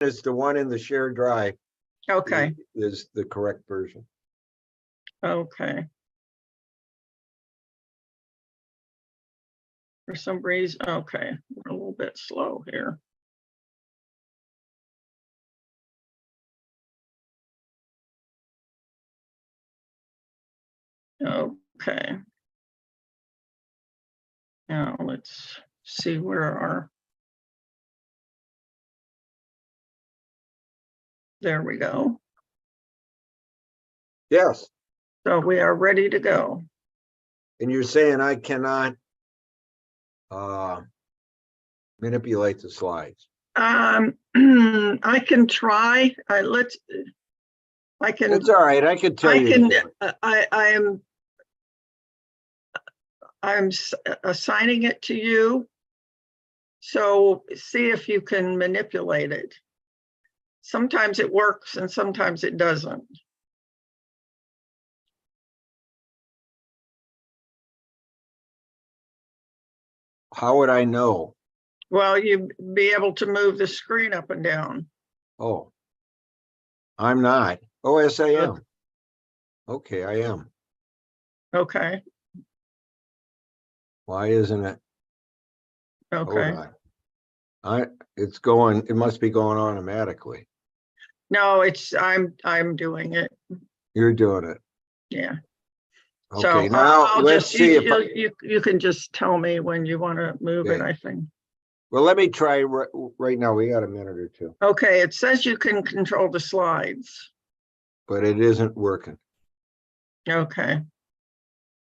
is the one in the shared drive Okay, is the correct version. okay. For some reason, okay, we're a little bit slow here. Okay. Now let's see where our. There we go. Yes. So we are ready to go. And you're saying I cannot manipulate the slides. I can try. I can. It's all right. I could tell I you. can. to do it. I'm assigning it to you. So see if you can manipulate it. Sometimes it works and sometimes it doesn't. How would I know? Well, you'd be able to move the screen up and down. Oh, I'm not. Oh, yes, I am. Okay, I am. Okay. Why isn't it? Okay. Hold on. It's going, it must be going automatically. No, I'm doing it. You're doing it. Yeah. Okay, So now let's see if you can just tell me when you want to move it, Okay. I think. well, let me try right now. We got a minute or two, Okay, it says you can control the slides. but it isn't working. Okay.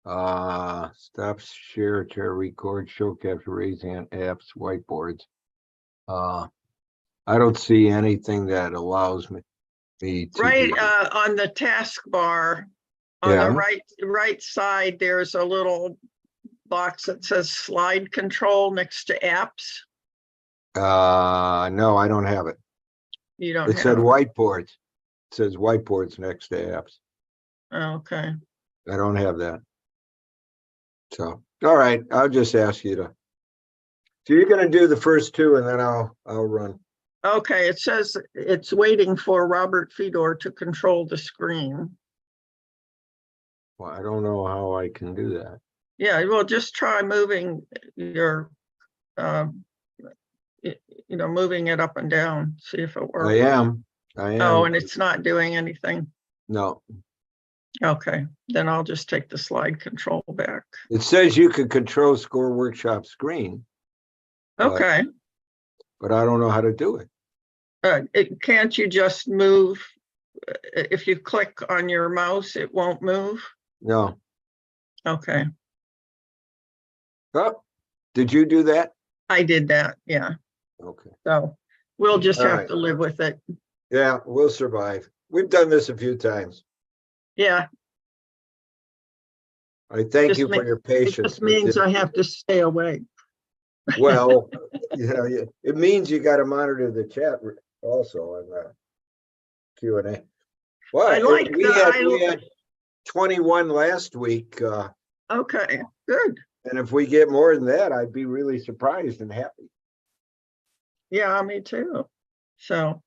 Stop, share, record, show, capture, raise hand, apps, whiteboards. I don't see anything that allows me to Right do it. on the taskbar, on Yeah. the right side, there's a little box that says slide control next to apps. No, I don't have it. You don't It said have it. whiteboards. It says whiteboards next to apps. Okay. I don't have that. So, all right, I'll just ask you to. So you're going to do the first two, and then I'll run. Okay, it says it's waiting for Robert Fedor to control the screen. Well, I don't know how I can do that. Yeah, well, just try moving your, moving it up and down, see if it works. I am. Oh, and it's not doing anything. No. Okay, then I'll just take the slide control back. It says you can control Score Workshop screen. Okay. But I don't know how to do it. Can't you just move? If you click on your mouse, it won't move? No. Okay. Oh, did you do that? I did that, yeah. Okay. So we'll just All have right. to live with it. Yeah, we'll survive. We've done this a few times. Yeah. I thank you for your patience. It just means I have to stay awake. Well, it means you got to monitor the chat also on the Q&A. Well, we had 21 last week. Okay, good. And if we get more than that, I'd be really surprised and happy. Yeah, me too. So,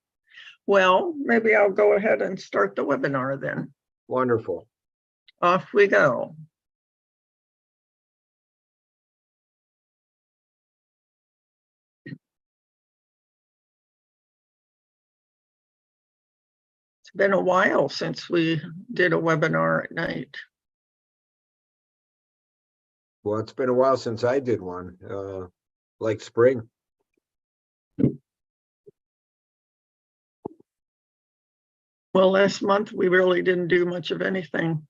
well, maybe I'll go ahead and start the webinar then. Wonderful. Off we go. It's been a while since we did a webinar at night. Well, it's been a while since I did one, like spring. Well, last month we really didn't do much of anything.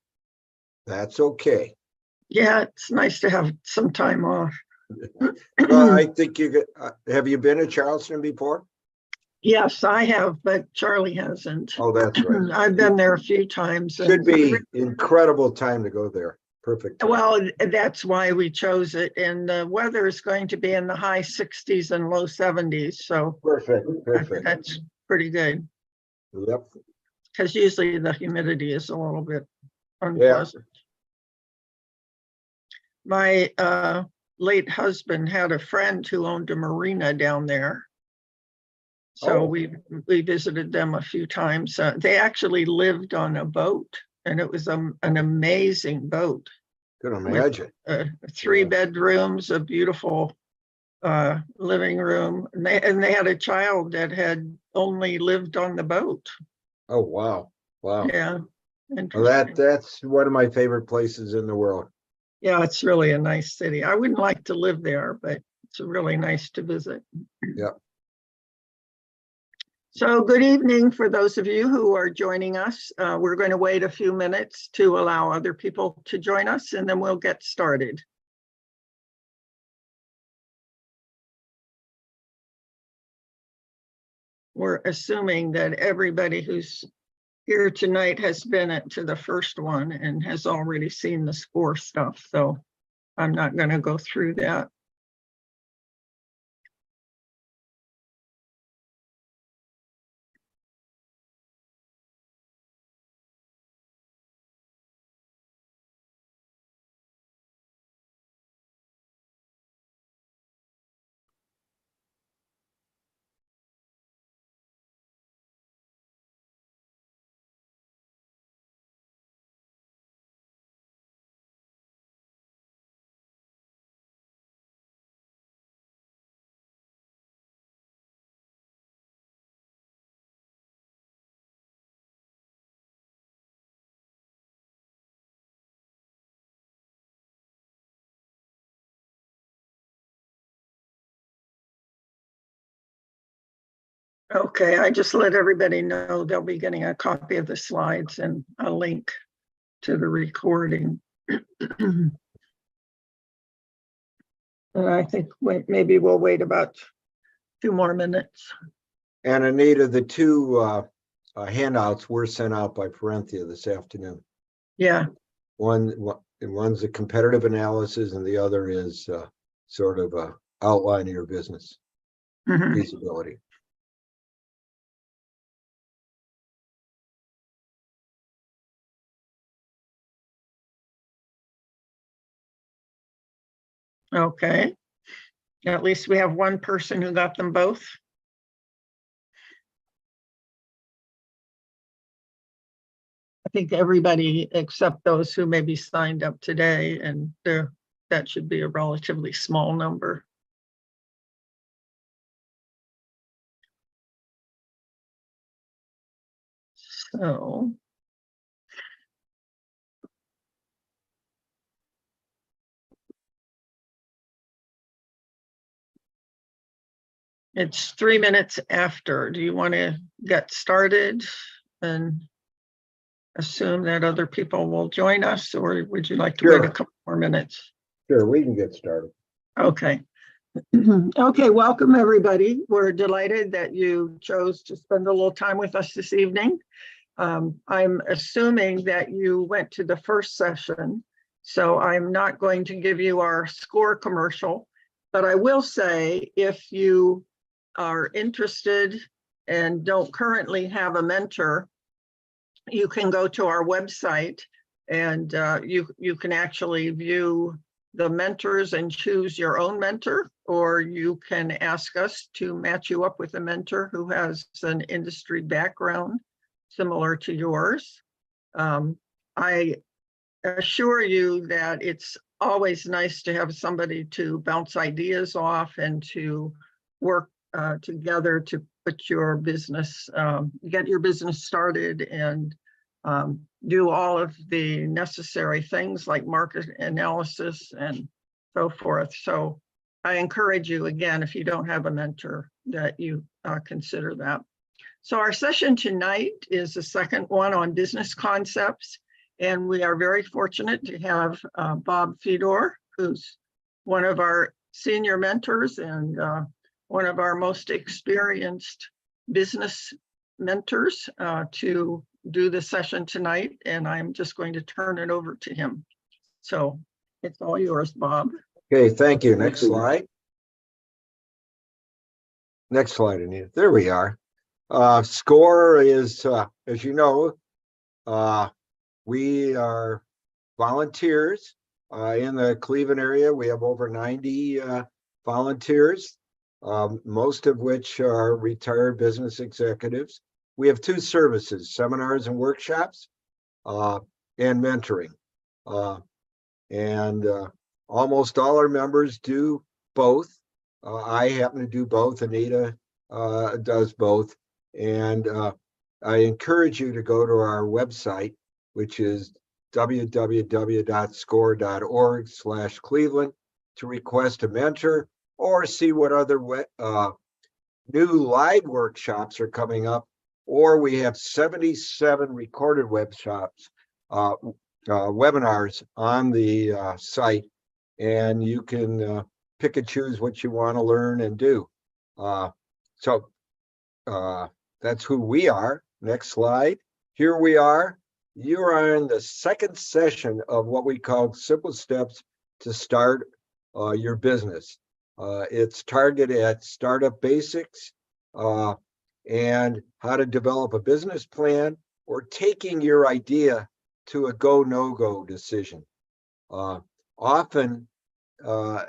That's okay. Yeah, it's nice to have some time off. Well, I think have you been to Charleston before? Yes, I have, but Charlie hasn't. Oh, that's right. I've been there a few times. Should be incredible time to go there. Perfect time. Well, that's why we chose it. And the weather is going to be in the high 60s and low 70s. So Perfect. That's pretty good. Yep. Because usually the humidity is a little bit unpleasant. Yeah. My late husband had a friend who owned a marina down there. So we visited them a few times. They actually lived on a boat, and it was an amazing boat. Could imagine. 3 bedrooms, a beautiful living room, and they had a child that had only lived on the boat. Oh, wow. Wow. Yeah. Well, that's one of my favorite places in the world. Yeah, it's really a nice city. I wouldn't like to live there, but it's really nice to visit. Yeah. So good evening for those of you who are joining us. We're going to wait a few minutes to allow other people to join us, and then we'll get started. We're assuming that everybody who's here tonight has been to the first one and has already seen the score stuff, so I'm not going to go through that. Okay, I just let everybody know they'll be getting a copy of the slides and a link to the recording. And I think maybe we'll wait about 2 more minutes. And Anita, the 2 handouts were sent out by Parenthea this afternoon. Yeah. One's a competitive analysis, and the other is sort of a outline of your business feasibility. Okay. At least we have one person who got them both. I think everybody except those who maybe signed up today, and that should be a relatively small number. So it's 3 minutes after. Do you want to get started and assume that other people will join us, or would you like to wait a couple more minutes? Sure, we can get started. Okay. Okay, welcome everybody. We're delighted that you chose to spend a little time with us this evening. I'm assuming that you went to the first session, so I'm not going to give you our score commercial, but I will say if you are interested and don't currently have a mentor, you can go to our website and you can actually view the mentors and choose your own mentor, or you can ask us to match you up with a mentor who has an industry background similar to yours. I assure you that it's always nice to have somebody to bounce ideas off and to work together to put your business, get your business started and do all of the necessary things like market analysis and so forth. So I encourage you, again, if you don't have a mentor, that you consider that. So our session tonight is the second one on business concepts, and we are very fortunate to have Bob Fedor, who's one of our senior mentors and one of our most experienced business mentors to do the session tonight, and I'm just going to turn it over to him. So it's all yours, Bob. Okay, thank you. Next slide. Next slide, Anita. There we are. SCORE is, as you know, we are volunteers in the Cleveland area. We have over 90 volunteers most of which are retired business executives. We have two services, seminars and workshops, and mentoring. And almost all our members do both. I happen to do both. Anita does both. And I encourage you to go to our website, which is www.score.org/Cleveland to request a mentor or see what other new live workshops are coming up. Or we have 77 recorded webinars on the site, and you can pick and choose what you want to learn and do. So that's who we are. Next slide. Here we are. You are in the second session of what we call Simple Steps to Start Your Business. It's targeted at startup basics and how to develop a business plan or taking your idea to a go, no-go decision. Often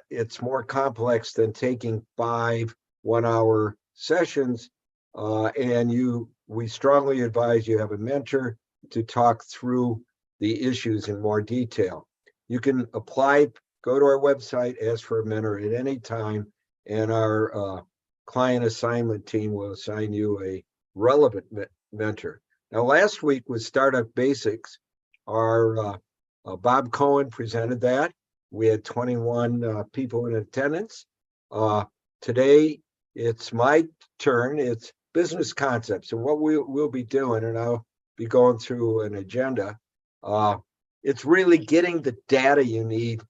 it's more complex than taking 5 one-hour sessions, and we strongly advise you have a mentor to talk through the issues in more detail. You can apply, go to our website, ask for a mentor at any time, and our client assignment team will assign you a relevant mentor. Now, last week was Startup Basics. Our Bob Cohen presented that. We had 21 people in attendance. Today, it's my turn. It's business concepts. And what we'll be doing, and I'll be going through an agenda, it's really getting the data you need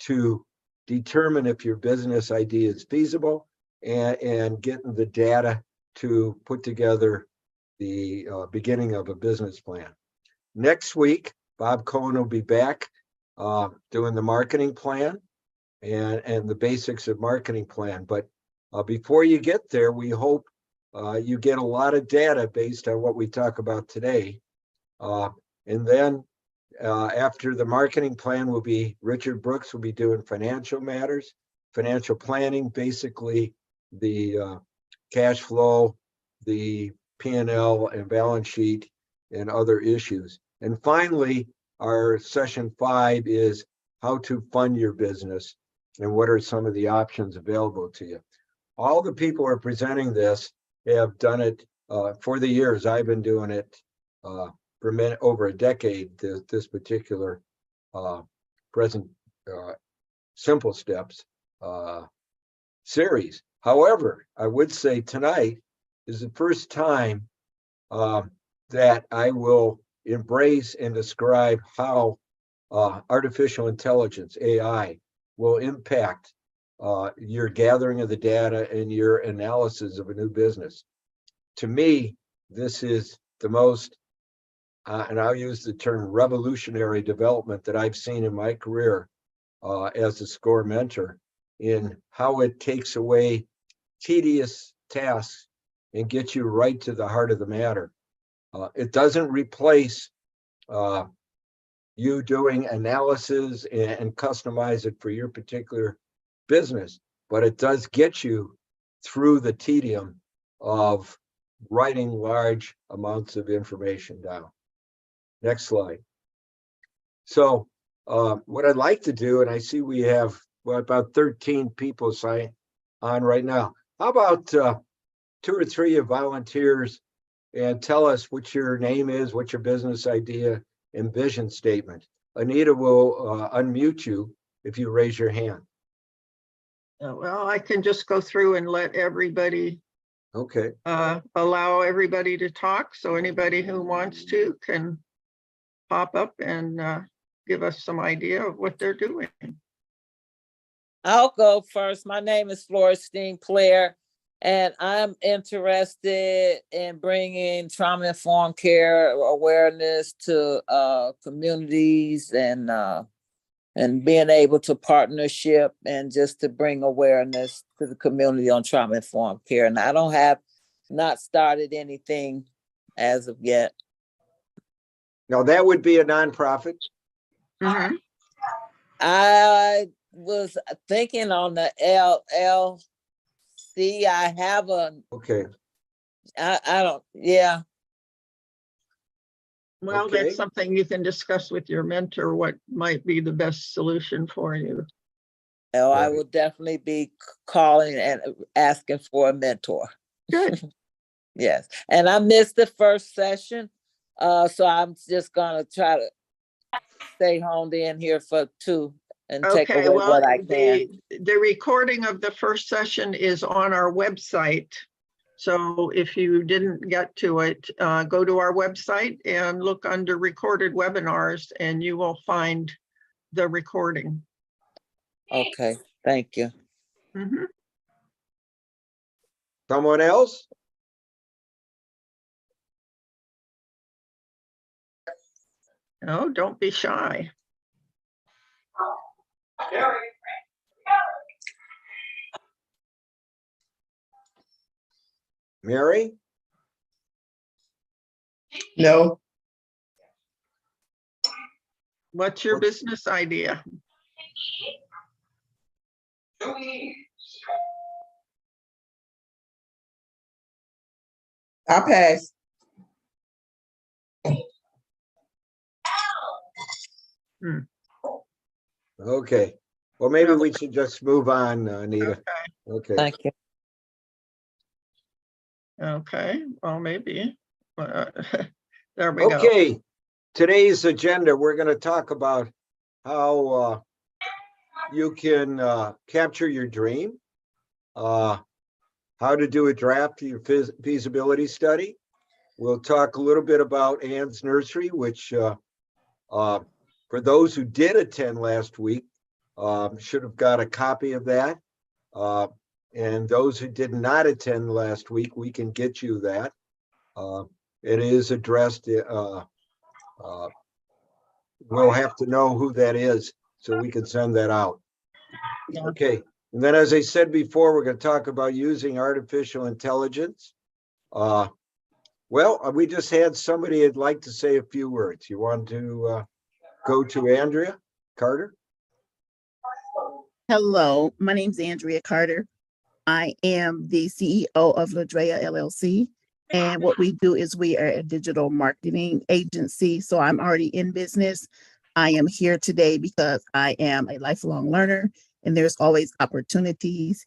to determine if your business idea is feasible and getting the data to put together the beginning of a business plan. Next week, Bob Cohen will be back doing the marketing plan and the basics of marketing plan. But before you get there, we hope you get a lot of data based on what we talk about today. And then after the marketing plan will be, Richard Brooks will be doing financial matters, financial planning, basically the cash flow, the P&L and balance sheet and other issues. And finally, our session 5 is how to fund your business and what are some of the options available to you. All the people who are presenting this have done it for the years. I've been doing it for over a decade, this particular present Simple Steps series. However, I would say tonight is the first time that I will embrace and describe how artificial intelligence, AI, will impact your gathering of the data and your analysis of a new business. To me, this is the most, and I'll use the term revolutionary development that I've seen in my career as a SCORE mentor, in how it takes away tedious tasks and gets you right to the heart of the matter. It doesn't replace you doing analysis and customize it for your particular business, but it does get you through the tedium of writing large amounts of information down. Next slide. So what I'd like to do, and I see we have about 13 people sign on right now. How about 2 or 3 of volunteers and tell us what your name is, what your business idea and vision statement. Anita will unmute you if you raise your hand. Well, I can just go through and let everybody, okay, allow everybody to talk. So anybody who wants to can pop up and give us some idea of what they're doing. I'll go first. My name is Florestine Claire, and I'm interested in bringing trauma-informed care awareness to communities and being able to partnership and just to bring awareness to the community on trauma-informed care. And I don't have not started anything as of yet. Now that would be a nonprofit. Mm-hmm. I was thinking on the see, I have a, Okay, I don't, yeah. Well, Okay. that's something you can discuss with your mentor, what might be the best solution for you. Oh, I Right. will definitely be calling and asking for a mentor. Good. Yes. And I missed the first session. So I'm just gonna try to stay honed in here for 2 and take Okay, away well, what I can. the recording of the first session is on our website. So if you didn't get to it, go to our website and look under recorded webinars and you will find the recording. Okay, thank you. Mhm. Someone else? Oh, don't be shy. Mary? No, What's your business idea? I'll pass. Okay, well, maybe we should just move on, Anita. Okay, Thank you. Okay, well, maybe. There we go. okay. Today's agenda, we're gonna talk about how you can capture your dream, how to do a draft to your feasibility study. We'll talk a little bit about Ann's Nursery, which for those who did attend last week, should have got a copy of that. And those who did not attend last week, we can get you that. It is addressed, we'll have to know who that is so we can send that out. Yeah. Okay, and then as I said before, we're going to talk about using artificial intelligence. Well, we just had somebody who'd like to say a few words. You want to go to Andrea Carter? Hello, my name's Andrea Carter. I am the CEO of Ladrea LLC. And what we do is we are a digital marketing agency. So I'm already in business. I am here today because I am a lifelong learner and there's always opportunities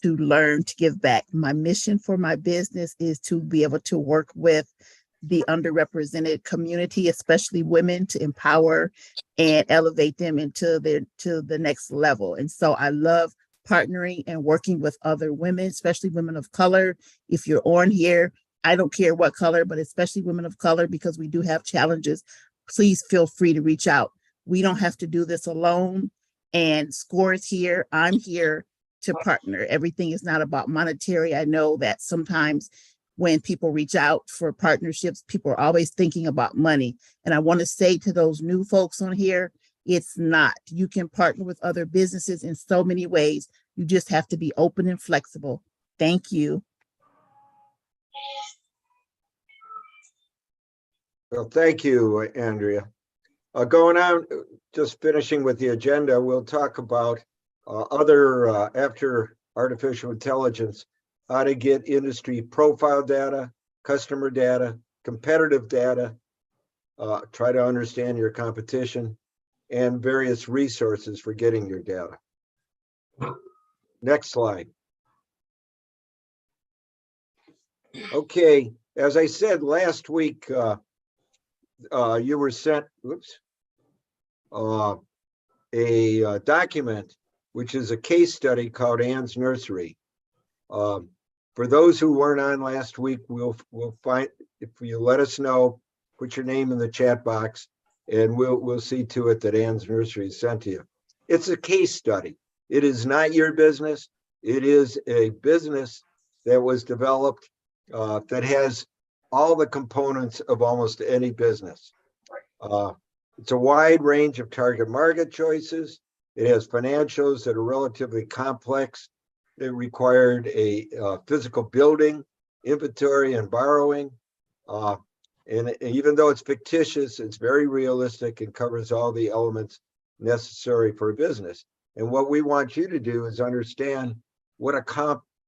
to learn, to give back. My mission for my business is to be able to work with the underrepresented community, especially women, to empower and elevate them into the next level. And so I love partnering and working with other women, especially women of color. If you're on here, I don't care what color, but especially women of color, because we do have challenges. Please feel free to reach out. We don't have to do this alone. And SCORE is here. I'm here to partner. Everything is not about monetary. I know that sometimes when people reach out for partnerships, people are always thinking about money. And I want to say to those new folks on here, it's not. You can partner with other businesses in so many ways. You just have to be open and flexible. Thank you. Well, thank you, Andrea. Going on, just finishing with the agenda, we'll talk about after artificial intelligence, how to get industry profile data, customer data, competitive data, try to understand your competition, and various resources for getting your data. Next slide. Okay, as I said last week, you were sent, a document, which is a case study called Ann's Nursery. For those who weren't on last week, we'll find, if you let us know, put your name in the chat box, and we'll see to it that Ann's Nursery is sent to you. It's a case study. It is not your business. It is a business that was developed that has all the components of almost any business. It's a wide range of target market choices. It has financials that are relatively complex. It required a physical building, inventory, and borrowing. And even though it's fictitious, it's very realistic and covers all the elements necessary for a business. And what we want you to do is understand what a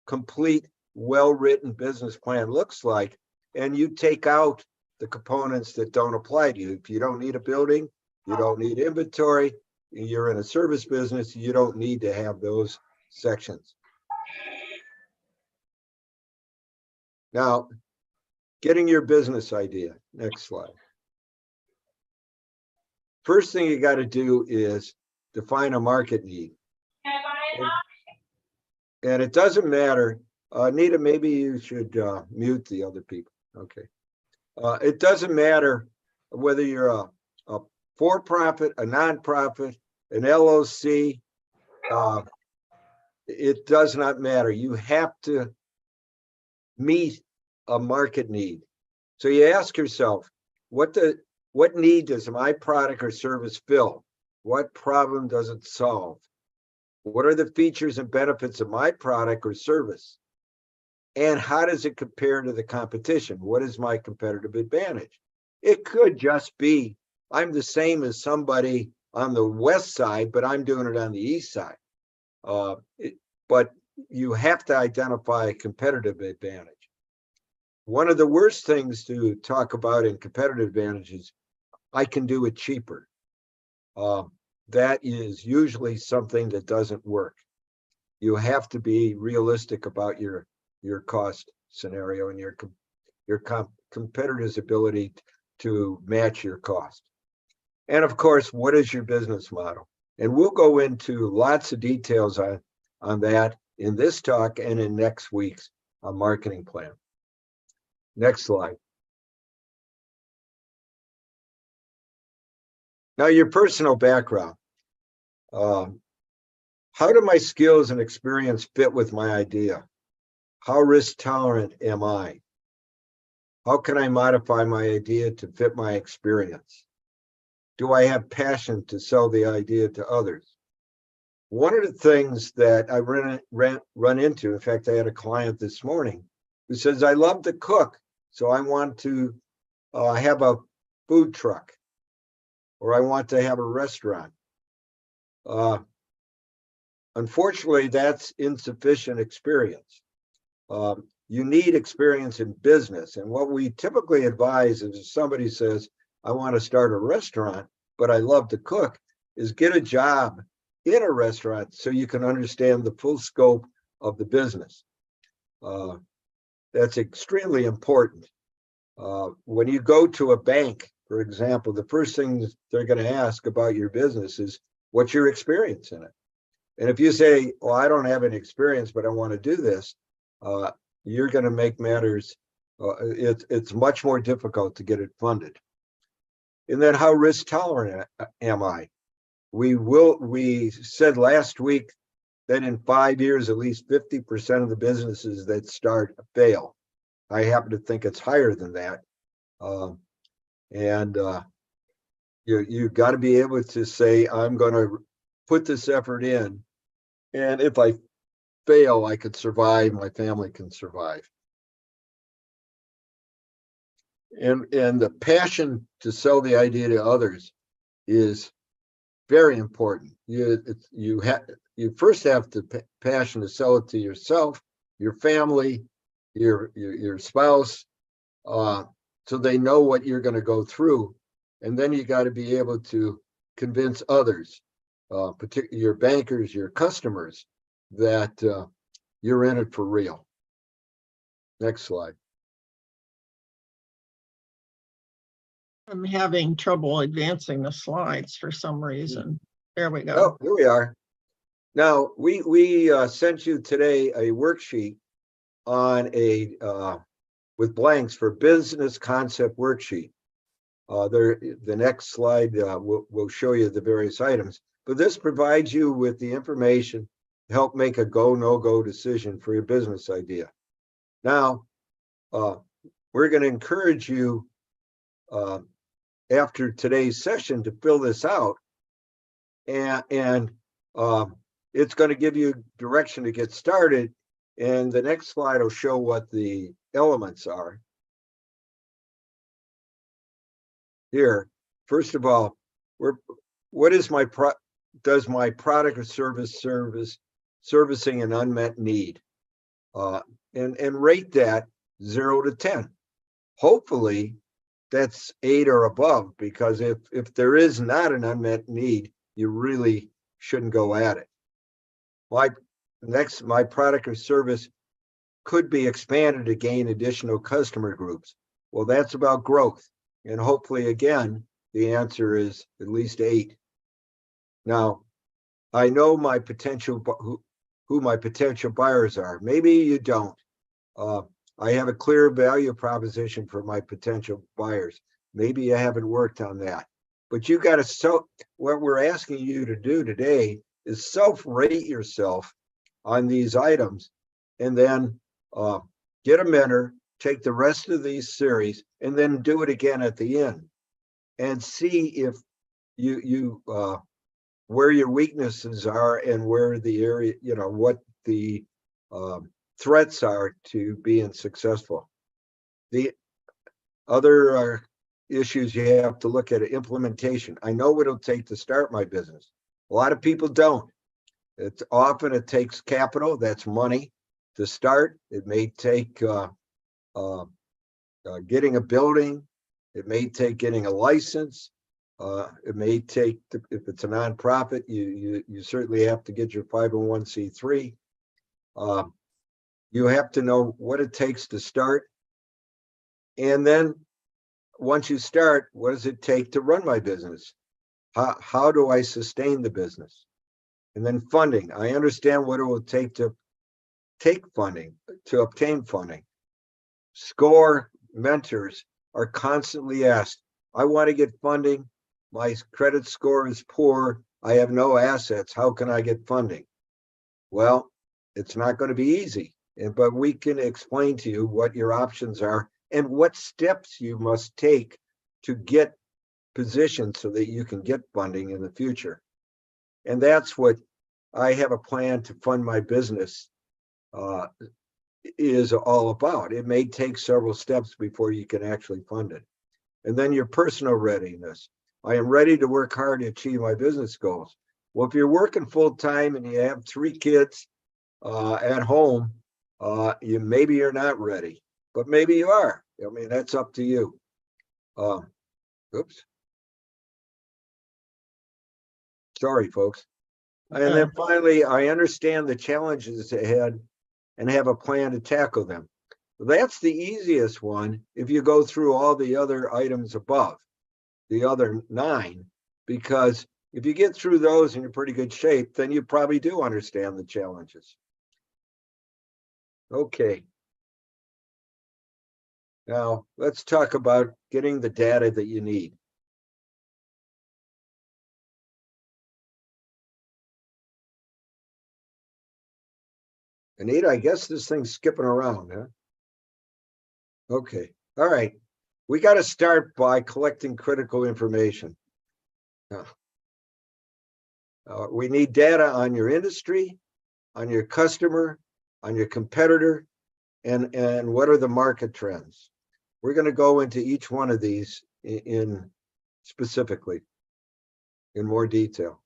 complete, well-written business plan looks like, and you take out the components that don't apply to you. If you don't need a building, you don't need inventory, you're in a service business, you don't need to have those sections. Now, getting your business idea. Next slide. First thing you got to do is define a market need. And it doesn't matter. Nita, maybe you should mute the other people. Okay. It doesn't matter whether you're a for-profit, a nonprofit, an LLC. It does not matter. You have to meet a market need. So you ask yourself, what need does my product or service fill? What problem does it solve? What are the features and benefits of my product or service? And how does it compare to the competition? What is my competitive advantage? It could just be, I'm the same as somebody on the west side, but I'm doing it on the east side. But you have to identify a competitive advantage. One of the worst things to talk about in competitive advantage is, I can do it cheaper. That is usually something that doesn't work. You have to be realistic about your cost scenario and your competitor's ability to match your cost. And of course, what is your business model? And we'll go into lots of details on that in this talk and in next week's marketing plan. Next slide. Now, your personal background. How do my skills and experience fit with my idea? How risk tolerant am I? How can I modify my idea to fit my experience? Do I have passion to sell the idea to others? One of the things that I run into, in fact, I had a client this morning who says, I love to cook, so I want to have a food truck, or I want to have a restaurant. Unfortunately, that's insufficient experience. You need experience in business. And what we typically advise is if somebody says, I want to start a restaurant, but I love to cook, is get a job in a restaurant so you can understand the full scope of the business. That's extremely important. When you go to a bank, for example, the first thing they're going to ask about your business is, what's your experience in it? And if you say, well, I don't have any experience, but I want to do this, you're going to make matters, it's much more difficult to get it funded. And then how risk tolerant am I? We said last week that in 5 years, at least 50% of the businesses that start fail. I happen to think it's higher than that. You've got to be able to say, I'm going to put this effort in, and if I fail, I could survive, my family can survive. And the passion to sell the idea to others is very important. You first have the passion to sell it to yourself, your family, your spouse, so they know what you're going to go through. And then you got to be able to convince others, particularly your bankers, your customers, that you're in it for real. Next slide. I'm having trouble advancing the slides for some reason. There we go. Oh, here we are. Now, we sent you today a worksheet on with blanks for business concept worksheet. The next slide will show you the various items, but this provides you with the information to help make a go, no-go decision for your business idea. Now, we're going to encourage you after today's session to fill this out, and it's going to give you direction to get started. And the next slide will show what the elements are. Here, first of all, what is does my product or service servicing an unmet need? and rate that 0 to 10. Hopefully that's 8 or above, because if there is not an unmet need, you really shouldn't go at it. My product or service could be expanded to gain additional customer groups. Well, that's about growth. And hopefully, again, the answer is at least 8. Now, I know my potential, who my potential buyers are. Maybe you don't. I have a clear value proposition for my potential buyers. Maybe you haven't worked on that, but you got to, what we're asking you to do today is self-rate yourself on these items, and then get a mentor, take the rest of these series, and then do it again at the end and see if you where your weaknesses are and where the area, what the threats are to being successful. The other issues you have to look at implementation. I know what it'll take to start my business. A lot of people don't. It takes capital, that's money to start. It may take getting a building. It may take getting a license. It may take, if it's a nonprofit, you certainly have to get your 501c3. You have to know what it takes to start. And then once you start, what does it take to run my business? How do I sustain the business? And then funding. I understand what it will take to obtain funding. SCORE mentors are constantly asked, I want to get funding. My credit score is poor. I have no assets. How can I get funding? Well, it's not going to be easy, but we can explain to you what your options are and what steps you must take to get positioned so that you can get funding in the future. And that's what I have a plan to fund my business is all about. It may take several steps before you can actually fund it. And then your personal readiness. I am ready to work hard to achieve my business goals. Well, if you're working full time and you have 3 kids at home, maybe you're not ready, but maybe you are. I mean, that's up to you. Oops. Sorry, folks. And then finally, I understand the challenges ahead and have a plan to tackle them. That's the easiest one if you go through all the other items above, the other 9, because if you get through those in you're pretty good shape, then you probably do understand the challenges. Okay. Now, let's talk about getting the data that you need. Anita, I guess this thing's skipping around, huh? Okay, all right. We got to start by collecting critical information. We need data on your industry, on your customer, on your competitor, and what are the market trends. We're going to go into each one of these in specifically in more detail.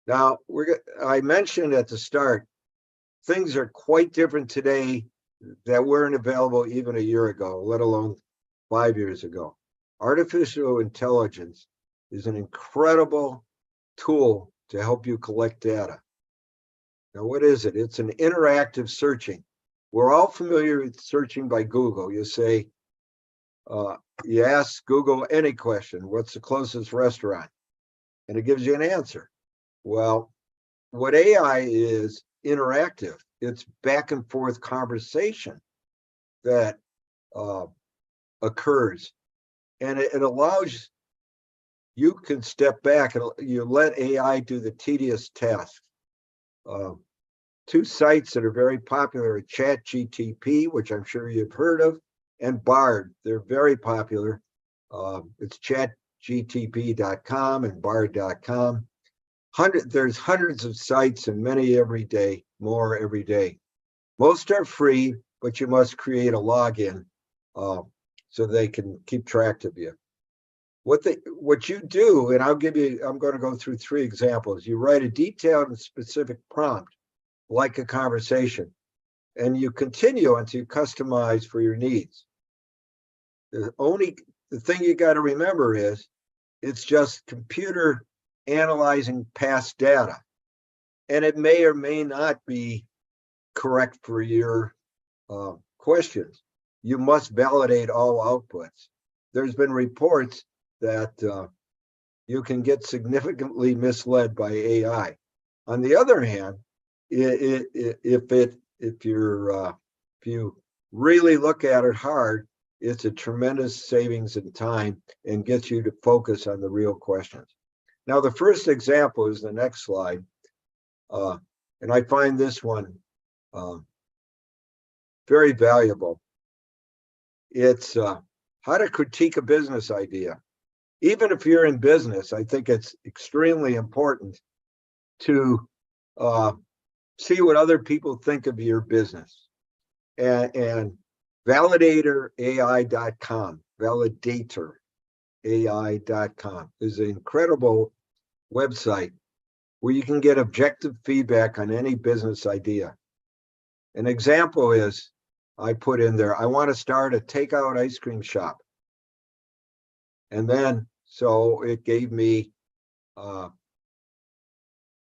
Now, I mentioned at the start, things are quite different today that weren't available even a year ago, let alone 5 years ago. Artificial intelligence is an incredible tool to help you collect data. Now, what is it? It's an interactive searching. We're all familiar with searching by Google. You say, you ask Google any question, what's the closest restaurant? And it gives you an answer. Well, what AI is interactive. It's back and forth conversation that occurs. And it allows, you can step back and you let AI do the tedious task. 2 sites that are very popular are ChatGTP, which I'm sure you've heard of, and Bard. They're very popular. It's chatgtp.com and bard.com. There's hundreds of sites and many every day, more every day. Most are free, but you must create a login so they can keep track of you. What you do, and I'm going to go through 3 examples. You write a detailed and specific prompt, like a conversation, and you continue until you customize for your needs. The thing you got to remember is it's just computer analyzing past data, and it may or may not be correct for your questions. You must validate all outputs. There's been reports that you can get significantly misled by AI. On the other hand, if you really look at it hard, it's a tremendous savings in time and gets you to focus on the real questions. Now, the first example is the next slide. And I find this one very valuable. It's how to critique a business idea. Even if you're in business, I think it's extremely important to see what other people think of your business. And validatorAI.com, validatorAI.com is an incredible website where you can get objective feedback on any business idea. An example is, I put in there, I want to start a takeout ice cream shop. And then, so it gave me the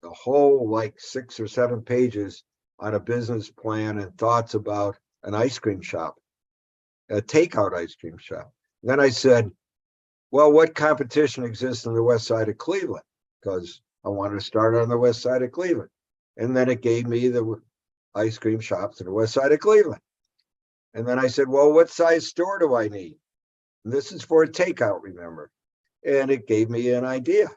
whole like 6 or 7 pages on a business plan and thoughts about an ice cream shop, a takeout ice cream shop. And then I said, well, what competition exists on the west side of Cleveland? Because I wanted to start on the west side of Cleveland. And then it gave me the ice cream shops on the west side of Cleveland. And then I said, well, what size store do I need? And this is for a takeout, remember? And it gave me an idea.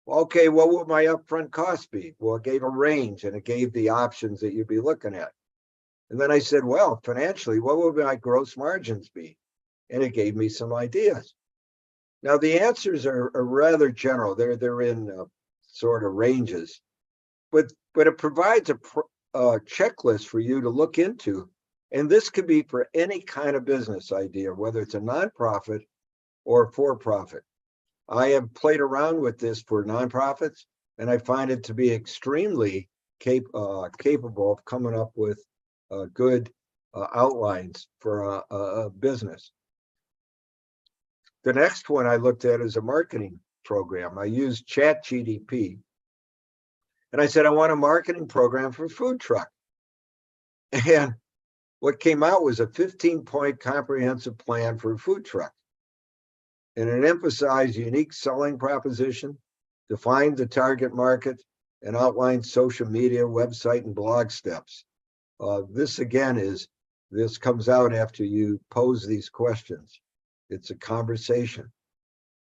Okay, what would my upfront cost be? Well, it gave a range and it gave the options that you'd be looking at. And then I said, well, financially, what would my gross margins be? And it gave me some ideas. Now, the answers are rather general. They're in sort of ranges, but it provides a checklist for you to look into. And this could be for any kind of business idea, whether it's a nonprofit or for-profit. I have played around with this for nonprofits, and I find it to be extremely capable of coming up with good outlines for a business. The next one I looked at is a marketing program. I used ChatGPT, and I said, I want a marketing program for a food truck. And what came out was a 15-point comprehensive plan for a food truck. And it emphasized unique selling proposition, defined the target market, and outlined social media, website, and blog steps. This comes out after you pose these questions. It's a conversation.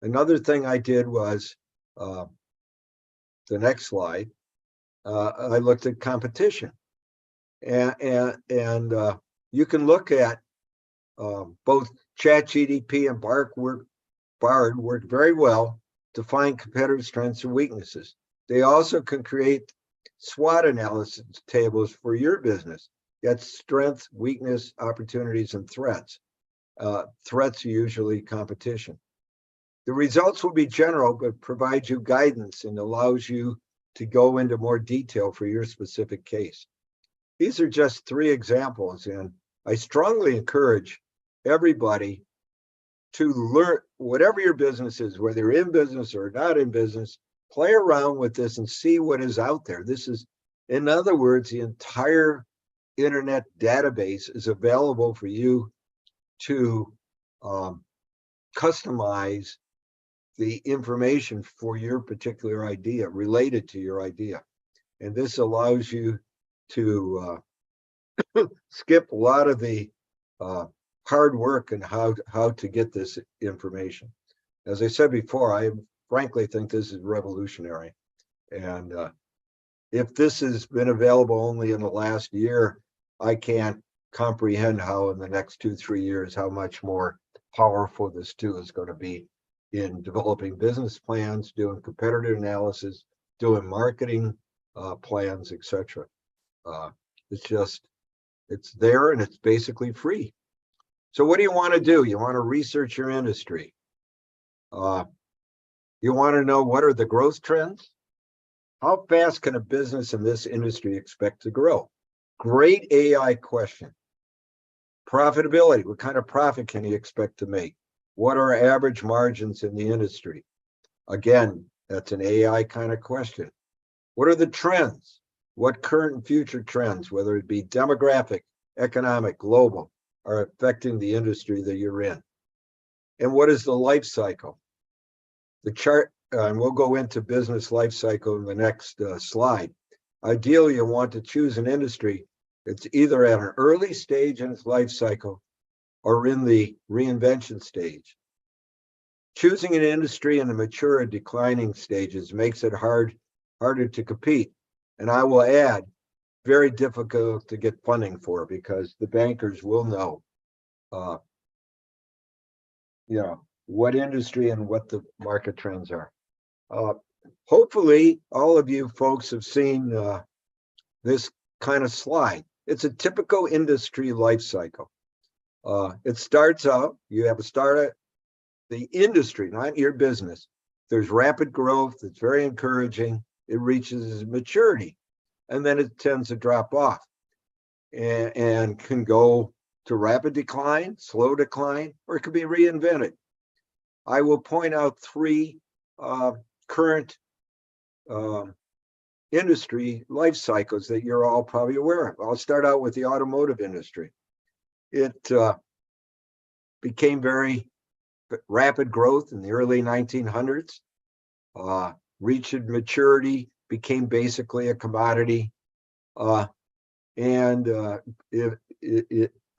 Another thing I did was, the next slide, I looked at competition. And you can look at both ChatGPT and Bard work very well to find competitive strengths and weaknesses. They also can create SWOT analysis tables for your business. That's strength, weakness, opportunities, and threats. Threats are usually competition. The results will be general, but provide you guidance and allows you to go into more detail for your specific case. These are just 3 examples, and I strongly encourage everybody to learn, whatever your business is, whether you're in business or not in business, play around with this and see what is out there. This is, in other words, the entire internet database is available for you to customize the information for your particular idea, related to your idea. And this allows you to skip a lot of the hard work and how to get this information. As I said before, I frankly think this is revolutionary. And if this has been available only in the last year, I can't comprehend how in the next 2-3 years, how much more powerful this tool is going to be in developing business plans, doing competitor analysis, doing marketing plans, etc. It's there and it's basically free. So what do you want to do? You want to research your industry. You want to know what are the growth trends? How fast can a business in this industry expect to grow? Great AI question. Profitability. What kind of profit can you expect to make? What are average margins in the industry? Again, that's an AI kind of question. What are the trends? What current and future trends, whether it be demographic, economic, global, are affecting the industry that you're in? And what is the life cycle? The chart, and we'll go into business life cycle in the next slide. Ideally, you want to choose an industry that's either at an early stage in its life cycle or in the reinvention stage. Choosing an industry in the mature and declining stages makes it harder to compete. And I will add, very difficult to get funding for, because the bankers will know, what industry and what the market trends are. Hopefully, all of you folks have seen this kind of slide. It's a typical industry life cycle. It starts out, you have a startup, the industry, not your business. There's rapid growth. It's very encouraging. It reaches maturity, and then it tends to drop off and can go to rapid decline, slow decline, or it can be reinvented. I will point out three current industry life cycles that you're all probably aware of. I'll start out with the automotive industry. It became very rapid growth in the early 1900s, reached maturity, became basically a commodity, and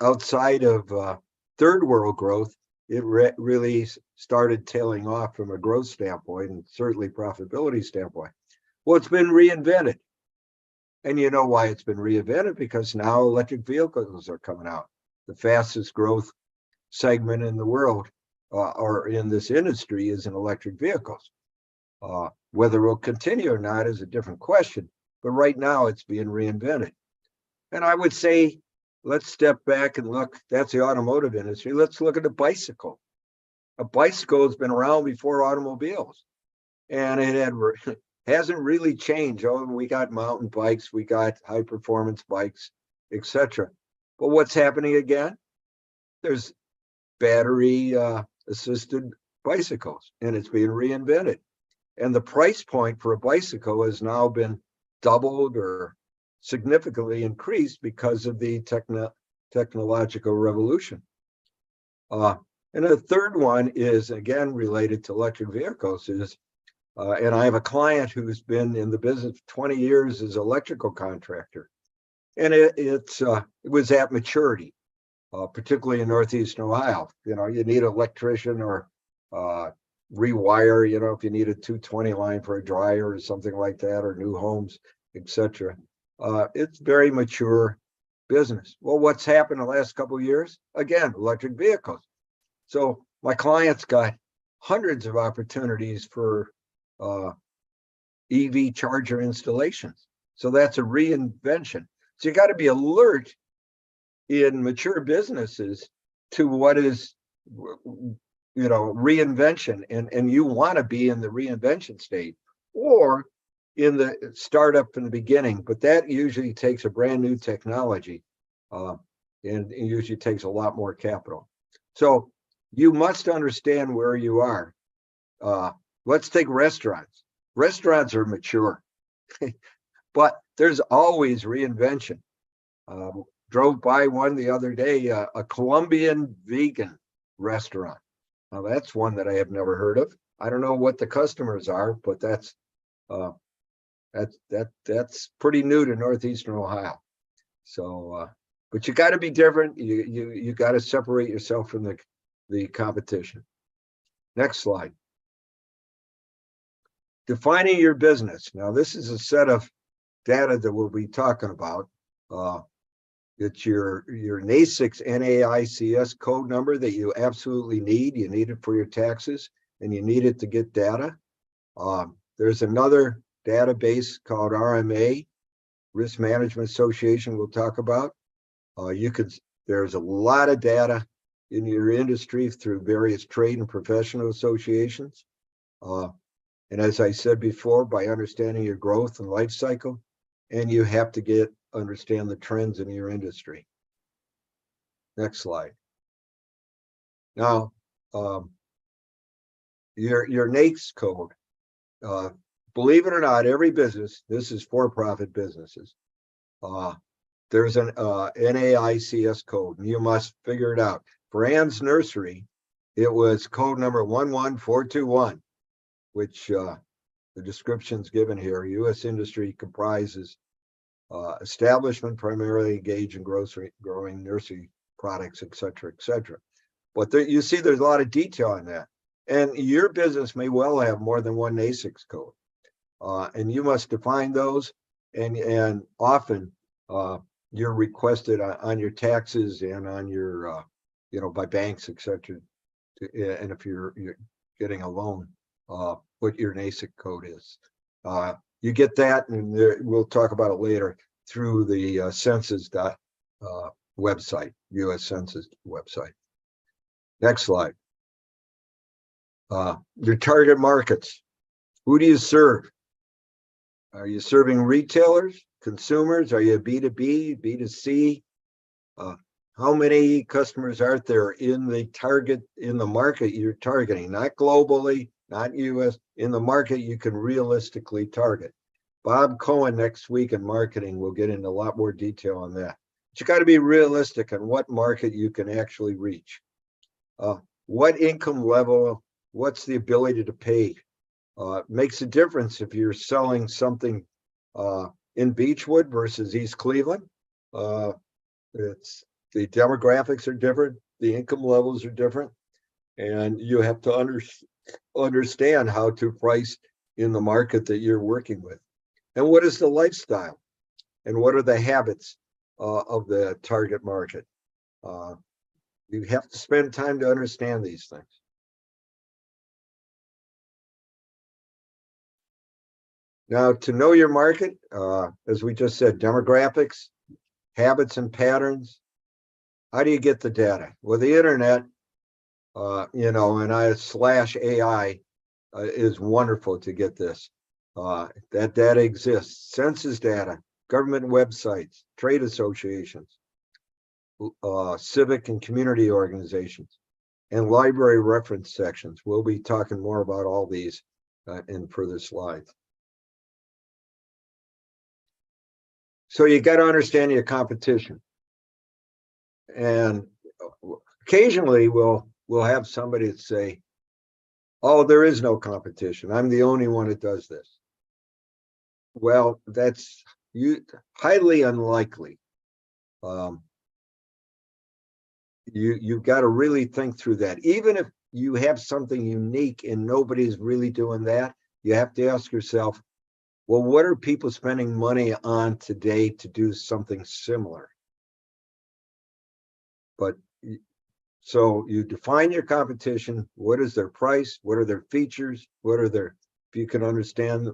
outside of third world growth, it really started tailing off from a growth standpoint and certainly profitability standpoint. Well, it's been reinvented. And you know why it's been reinvented? Because now electric vehicles are coming out. The fastest growth segment in the world or in this industry is in electric vehicles. Whether it will continue or not is a different question, but right now it's being reinvented. And I would say, let's step back and look, that's the automotive industry. Let's look at a bicycle. A bicycle has been around before automobiles, and it hasn't really changed. Oh, we got mountain bikes, we got high performance bikes, etc. But what's happening again? There's battery assisted bicycles, and it's being reinvented. And the price point for a bicycle has now been doubled or significantly increased because of the technological revolution. And the third one is, again, related to electric vehicles, is, and I have a client who's been in the business for 20 years as an electrical contractor. And it was at maturity, particularly in Northeastern Ohio. You need an electrician or rewire, if you need a 220 line for a dryer or something like that, or new homes, etc. It's very mature business. Well, what's happened in the last couple of years? Again, electric vehicles. So my client's got hundreds of opportunities for EV charger installations. So that's a reinvention. So you got to be alert in mature businesses to what is, reinvention, and you want to be in the reinvention state or in the startup in the beginning, but that usually takes a brand new technology and it usually takes a lot more capital. So you must understand where you are. Let's take restaurants. Restaurants are mature, but there's always reinvention. Drove by one the other day, a Colombian vegan restaurant. Now that's one that I have never heard of. I don't know what the customers are, but that's pretty new to Northeastern Ohio. So, but you got to be different. You got to separate yourself from the competition. Next slide. Defining your business. Now, this is a set of data that we'll be talking about. It's your NAICS NAICS code number that you absolutely need. You need it for your taxes, and you need it to get data. There's another database called RMA, Risk Management Association, we'll talk about. There's a lot of data in your industry through various trade and professional associations. And as I said before, by understanding your growth and life cycle, and you have to get understand the trends in your industry. Next slide. Now, your NAICS code, believe it or not, every business, this is for-profit businesses, there's an NAICS code, and you must figure it out. For Ann's Nursery, it was code number 11421, which the description's given here. U.S. industry comprises establishment primarily engaged in growing nursery products, et cetera, et cetera. But there, you see there's a lot of detail on that. And your business may well have more than one NAICS code. And you must define those. And often you're requested on your taxes and on your, by banks, et cetera. And if you're getting a loan, what your NAICS code is. You get that, and we'll talk about it later through the census website, U.S. Census website. Next slide. Your target markets. Who do you serve? Are you serving retailers, consumers? Are you B2B, B2C? How many customers are there in the market you're targeting? Not globally, not US, in the market you can realistically target. Bob Cohen next week in marketing will get into a lot more detail on that. But you got to be realistic on what market you can actually reach. What income level, what's the ability to pay? Makes a difference if you're selling something in Beechwood versus East Cleveland. It's the demographics are different, the income levels are different, and you have to understand how to price in the market that you're working with. And what is the lifestyle? And what are the habits of the target market? You have to spend time to understand these things. Now, to know your market, as we just said, demographics, habits and patterns. How do you get the data? Well, the internet, and /AI is wonderful to get this. That data exists. Census data, government websites, trade associations, civic and community organizations, and library reference sections. We'll be talking more about all these in further slides. So you got to understand your competition. And occasionally we'll have somebody that say, oh, there is no competition. I'm the only one that does this. Well, that's highly unlikely. You've got to really think through that. Even if you have something unique and nobody's really doing that, you have to ask yourself, well, what are people spending money on today to do something similar? But so you define your competition. What is their price? What are their features? If you can understand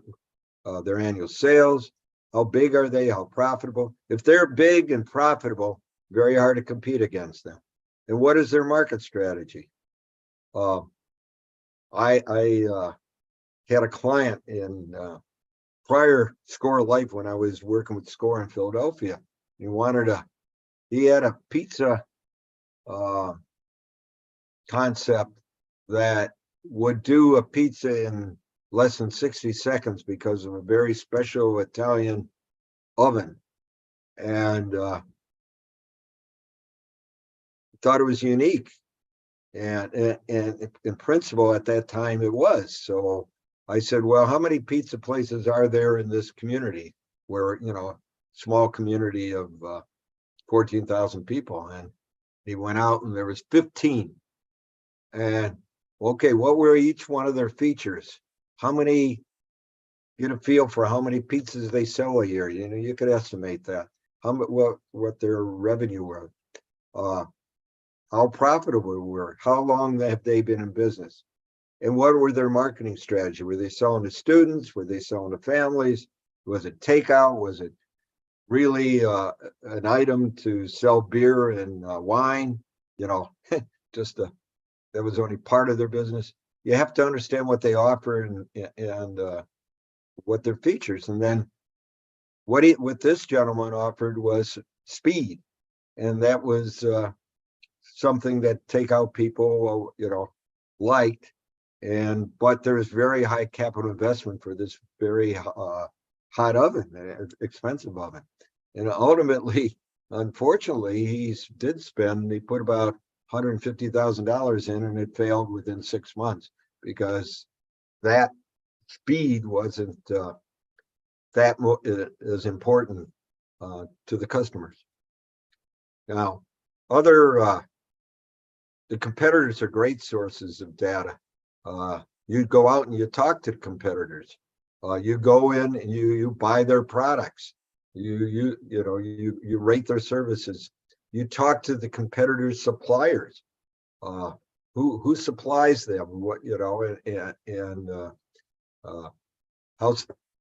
their annual sales, how big are they? How profitable? If they're big and profitable, very hard to compete against them. And what is their market strategy? I had a client in prior Score Life when I was working with Score in Philadelphia. He had a pizza concept that would do a pizza in less than 60 seconds because of a very special Italian oven. And thought it was unique. And in principle, at that time, it was. So I said, well, how many pizza places are there in this community where, small community of 14,000 people? And he went out and there was 15. And okay, what were each one of their features? How many, get a feel for how many pizzas they sell a year. You could estimate that. What their revenue were. How profitable we were, how long have they been in business, and what were their marketing strategy? Were they selling to students? Were they selling to families? Was it takeout? Was it really an item to sell beer and wine? That was only part of their business. You have to understand what they offer and what their features, and then what this gentleman offered was speed. And that was something that takeout people, liked. But there's very high capital investment for this very hot oven, expensive oven. And ultimately, unfortunately, he put about $150,000 in, and it failed within 6 months because that speed wasn't as important to the customers. Now, the competitors are great sources of data. You go out and you talk to the competitors. You go in and you buy their products. You rate their services. You talk to the competitors' suppliers. Who supplies them? What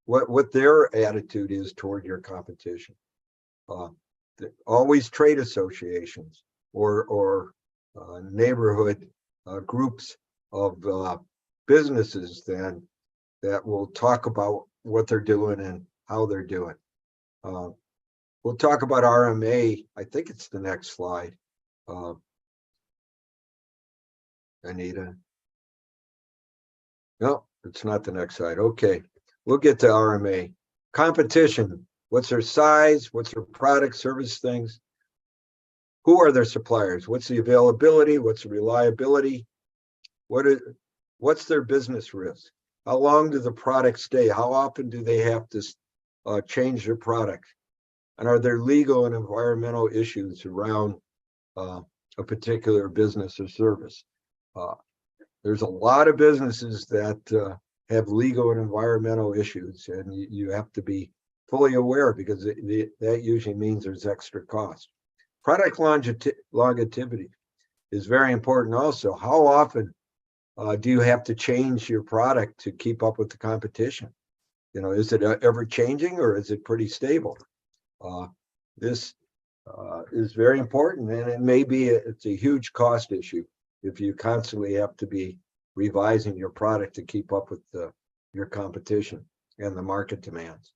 what their attitude is toward your competition. Always trade associations or neighborhood groups of businesses then that will talk about what they're doing and how they're doing. We'll talk about RMA. I think it's the next slide. Anita. No, it's not the next slide. Okay, we'll get to RMA. Competition. What's their size? What's their product, service things? Who are their suppliers? What's the availability? What's the reliability? What's their business risk? How long do the products stay? How often do they have to change their product? And are there legal and environmental issues around a particular business or service? There's a lot of businesses that have legal and environmental issues, and you have to be fully aware because that usually means there's extra cost. Product longevity is very important also. How often do you have to change your product to keep up with the competition? Is it ever changing or is it pretty stable? This is very important, and it may be it's a huge cost issue if you constantly have to be revising your product to keep up with your competition and the market demands.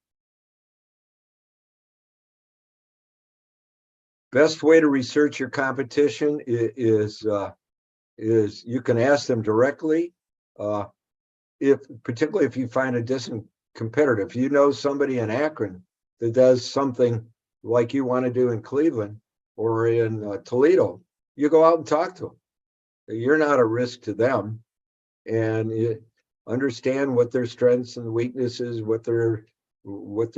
Best way to research your competition is you can ask them directly. Particularly if you find a distant competitor, if you know somebody in Akron that does something like you want to do in Cleveland or in Toledo, you go out and talk to them. You're not a risk to them, and you understand what their strengths and weaknesses, what they're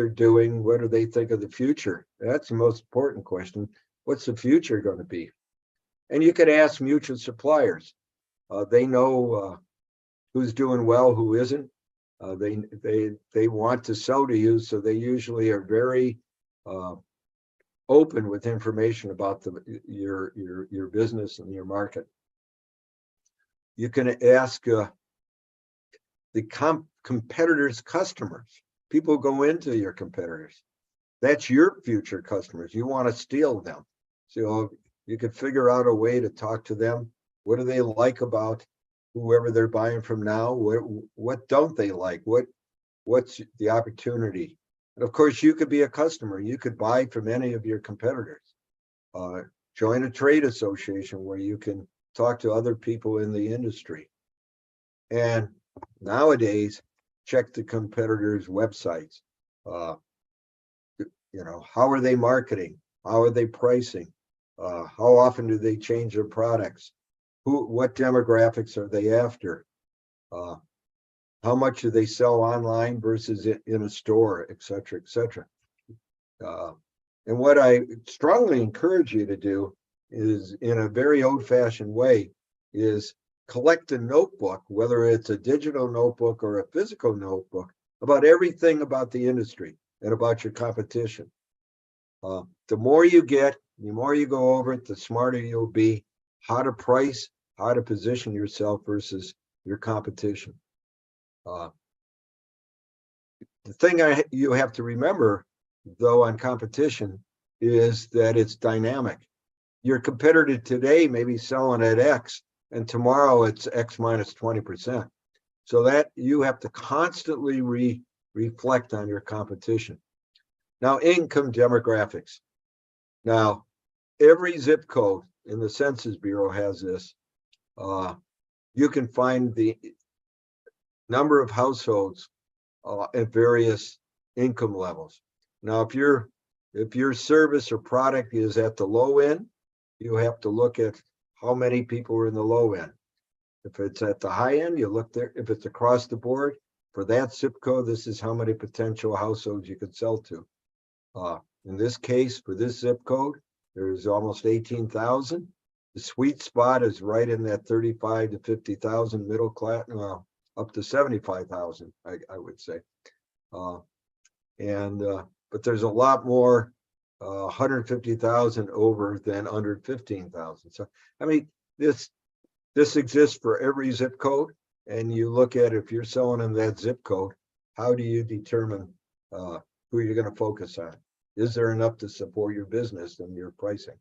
doing, what do they think of the future. That's the most important question. What's the future going to be? And you could ask mutual suppliers. They know who's doing well, who isn't. They want to sell to you, so they usually are very open with information about your business and your market. You can ask the competitors' customers. People go into your competitors. That's your future customers. You want to steal them. So you could figure out a way to talk to them. What do they like about whoever they're buying from now? What don't they like? What's the opportunity? And of course, you could be a customer. You could buy from any of your competitors. Join a trade association where you can talk to other people in the industry. And nowadays, check the competitors' websites. How are they marketing? How are they pricing? How often do they change their products? What demographics are they after? How much do they sell online versus in a store, et cetera, et cetera. And what I strongly encourage you to do is, in a very old-fashioned way, is collect a notebook, whether it's a digital notebook or a physical notebook, about everything about the industry and about your competition. The more you get, the more you go over it, the smarter you'll be how to price, how to position yourself versus your competition. The thing you have to remember, though, on competition is that it's dynamic. Your competitor today may be selling at X, and tomorrow it's X minus 20%. So that you have to constantly reflect on your competition. Now, income demographics. Now, every zip code in the Census Bureau has this. You can find the number of households at various income levels. Now, if your service or product is at the low end, you have to look at how many people are in the low end. If it's at the high end, you look there. If it's across the board, for that zip code, this is how many potential households you could sell to. In this case, for this zip code, there's almost 18,000. The sweet spot is right in that 35 to 50,000 middle class, up to 75,000, I would say. But there's a lot more 150,000 over than under 15,000. So, I mean, this exists for every zip code, and you look at if you're selling in that zip code, how do you determine who you're going to focus on? Is there enough to support your business and your pricing?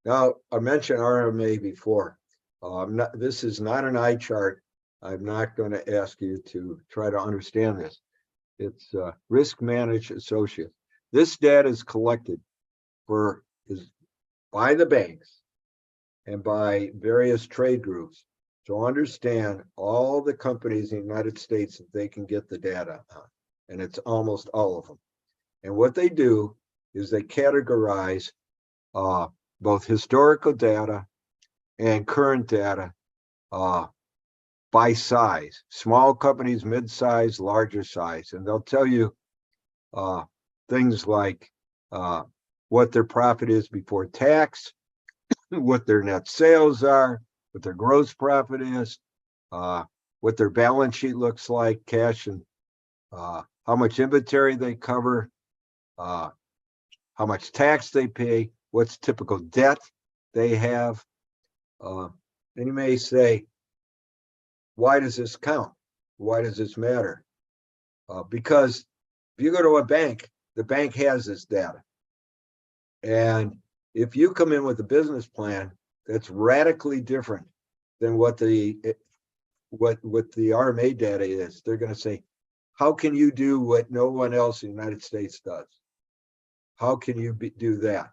Now, I mentioned RMA before. This is not an eye chart. I'm not going to ask you to try to understand this. It's risk managed associates. This data is collected by the banks and by various trade groups to understand all the companies in the United States that they can get the data on. And it's almost all of them. And what they do is they categorize both historical data and current data by size, small companies, mid-size, larger size. And they'll tell you things like what their profit is before tax, what their net sales are, what their gross profit is, what their balance sheet looks like, cash and how much inventory they cover, how much tax they pay, what's typical debt they have. And you may say, why does this count? Why does this matter? Because if you go to a bank, the bank has this data. And if you come in with a business plan that's radically different than what the RMA data is, they're going to say, how can you do what no one else in the United States does? How can you do that?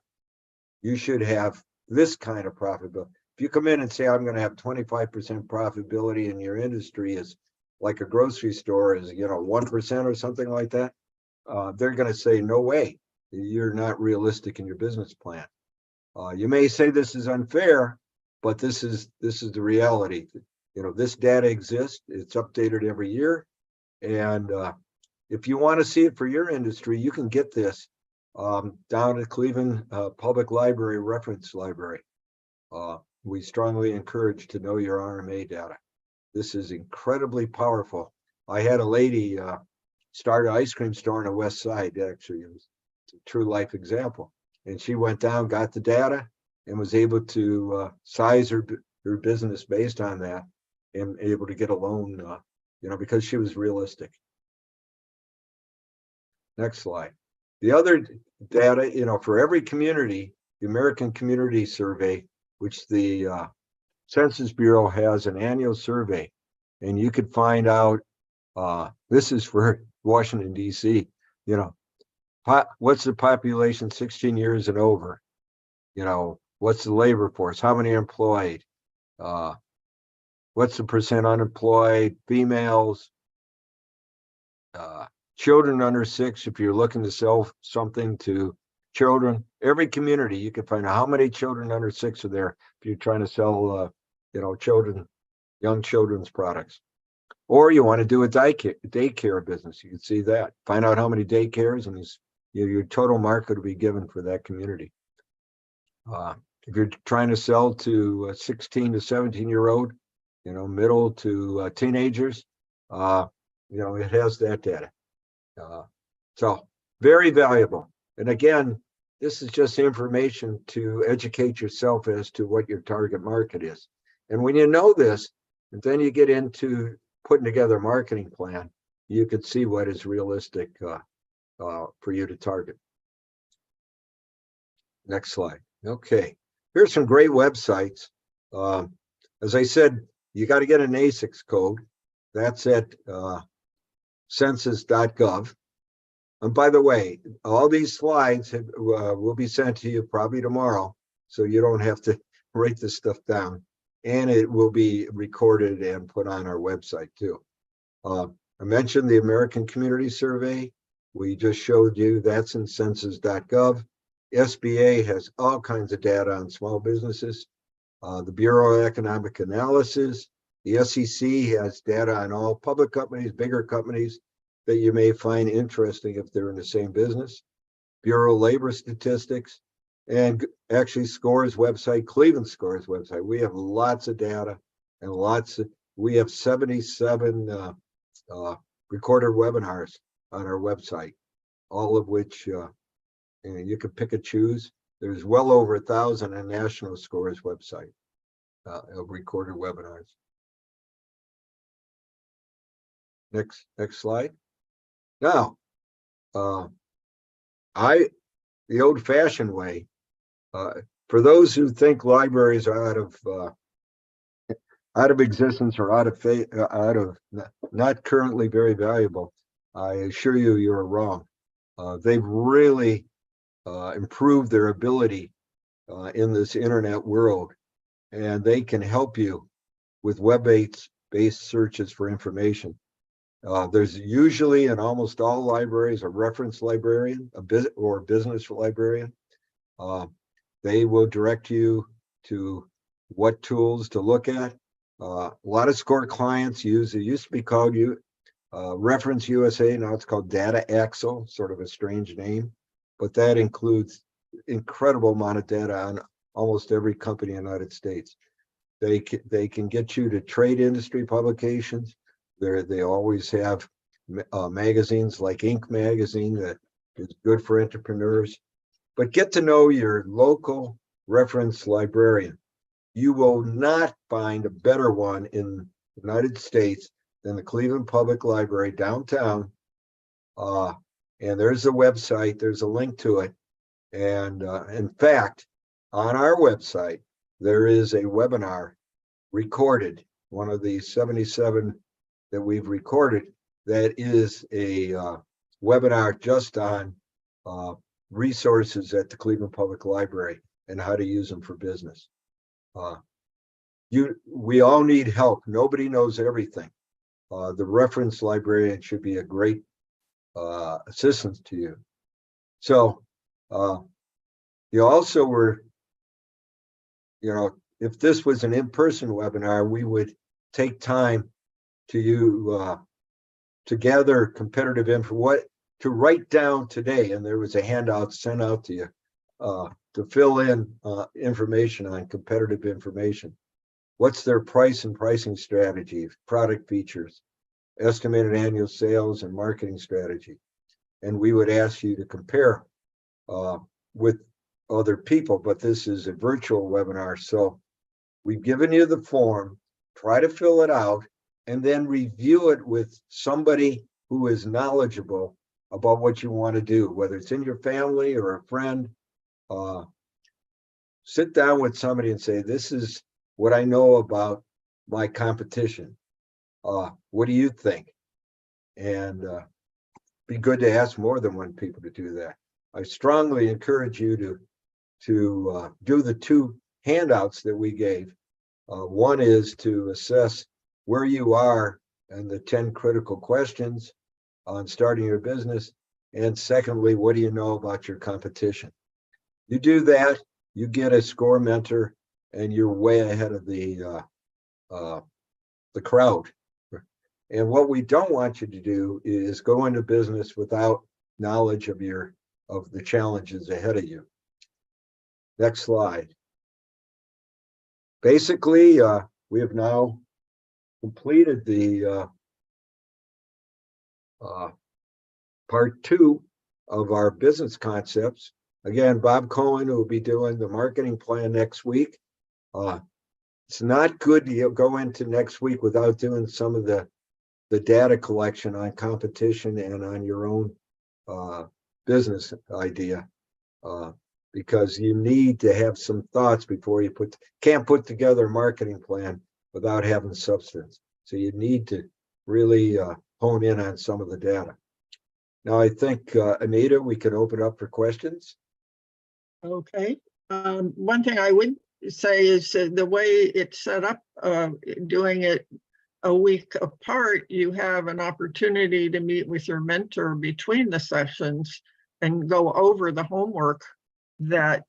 You should have this kind of profitability. If you come in and say, I'm going to have 25% profitability and your industry is like a grocery store is, 1% or something like that, they're going to say, no way, you're not realistic in your business plan. You may say this is unfair, but this is the reality. This data exists. It's updated every year. And if you want to see it for your industry, you can get this down at Cleveland Public Library Reference Library. We strongly encourage to know your RMA data. This is incredibly powerful. I had a lady start an ice cream store on the West Side. Actually, it was a true life example. And she went down, got the data, and was able to size her business based on that, and able to get a loan, because she was realistic. Next slide. The other data, for every community, the American Community Survey, which the Census Bureau has an annual survey, and you could find out, this is for Washington, D.C., what's the population 16 years and over? What's the labor force? How many are employed? What's the percent unemployed? Females, children under 6, if you're looking to sell something to children. Every community, you can find out how many children under 6 are there if you're trying to sell, young children's products. Or you want to do a daycare business, you can see that. Find out how many daycares, and your total market will be given for that community. If you're trying to sell to a 16 to 17-year-old, middle to teenagers, it has that data. So very valuable. And again, this is just information to educate yourself as to what your target market is. And when you know this, and then you get into putting together a marketing plan, you could see what is realistic for you to target. Next slide. Okay, here's some great websites. As I said, you got to get an ASICS code. That's at census.gov. And by the way, all these slides will be sent to you probably tomorrow, so you don't have to write this stuff down. And it will be recorded and put on our website too. I mentioned the American Community Survey. We just showed you that's in census.gov. SBA has all kinds of data on small businesses. The Bureau of Economic Analysis, the SEC has data on all public companies, bigger companies that you may find interesting if they're in the same business. Bureau of Labor Statistics, and actually SCORE's website, Cleveland SCORE's website. We have lots of data and we have 77 recorded webinars on our website, all of which you can pick and choose. There's well over 1,000 on National SCORE's website of recorded webinars. Next slide. Now, the old-fashioned way, for those who think libraries are out of existence or not currently very valuable, I assure you, you're wrong. They've really improved their ability in this internet world, and they can help you with web-based searches for information. There's usually in almost all libraries a reference librarian, or business librarian. They will direct you to what tools to look at. A lot of SCORE clients it used to be called Reference USA, now it's called Data Axle, sort of a strange name, but that includes incredible amount of data on almost every company in the United States. They can get you to trade industry publications. They always have magazines like Inc. magazine that is good for entrepreneurs. But get to know your local reference librarian. You will not find a better one in the United States than the Cleveland Public Library downtown. And there's a website, there's a link to it. And in fact, on our website, there is a webinar recorded, one of the 77 that we've recorded, that is a webinar just on resources at the Cleveland Public Library and how to use them for business. We all need help. Nobody knows everything. The reference librarian should be a great assistance to you. So you also were, if this was an in-person webinar, we would take time to gather competitive info, to write down today, and there was a handout sent out to you to fill in information on competitive information. What's their price and pricing strategy, product features, estimated annual sales, and marketing strategy. And we would ask you to compare with other people, but this is a virtual webinar. So we've given you the form, try to fill it out, and then review it with somebody who is knowledgeable about what you want to do, whether it's in your family or a friend. Sit down with somebody and say, this is what I know about my competition. What do you think? And be good to ask more than one people to do that. I strongly encourage you to do the two handouts that we gave. One is to assess where you are and the 10 critical questions on starting your business. And secondly, what do you know about your competition? You do that, you get a SCORE mentor, and you're way ahead of the crowd. And what we don't want you to do is go into business without knowledge of the challenges ahead of you. Next slide. Basically, we have now completed the part 2 of our business concepts. Again, Bob Cohen will be doing the marketing plan next week. It's not good to go into next week without doing some of the data collection on competition and on your own business idea, because you need to have some thoughts before you can't put together a marketing plan without having substance. So you need to really hone in on some of the data. Now, I think, Anita, we could open up for questions. Okay. One thing I would say is the way it's set up, doing it a week apart, you have an opportunity to meet with your mentor between the sessions and go over the homework that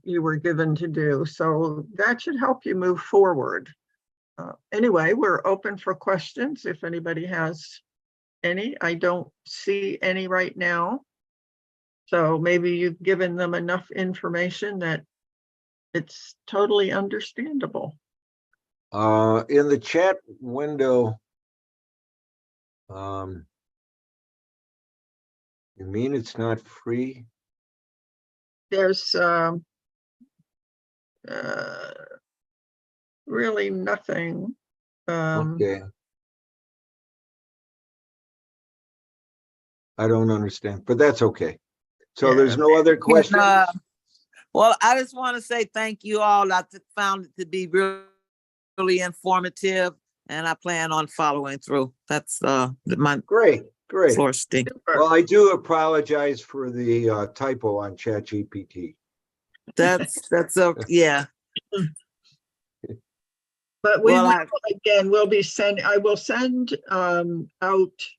you were given to do. So that should help you move forward. Anyway, we're open for questions if anybody has any. I don't see any right now. So maybe you've given them enough information that it's totally understandable. In the chat window, you mean it's not free? There's really nothing. Okay. I don't understand, but that's okay. So Yeah. there's no other questions? Well, I just want to say thank you all. I found it to be really informative, and I plan on following through. That's my Great. floor sting. Well, I do apologize for the typo on ChatGPT. That's okay. Yeah. But we Well, will be sending, I will send out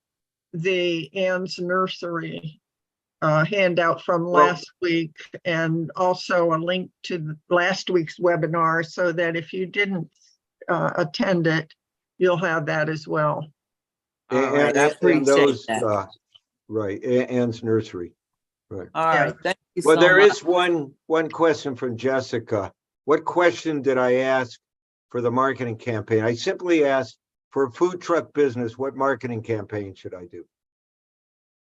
the Ann's Nursery handout from last week, and also a link to last week's webinar, so that if you didn't attend it, you'll have that as well. I appreciate that. Right, Ann's Nursery. Right. All right. Thank you Well, so there much. is one question from Jessica. What question did I ask for the marketing campaign? I simply asked, for a food truck business, what marketing campaign should I do?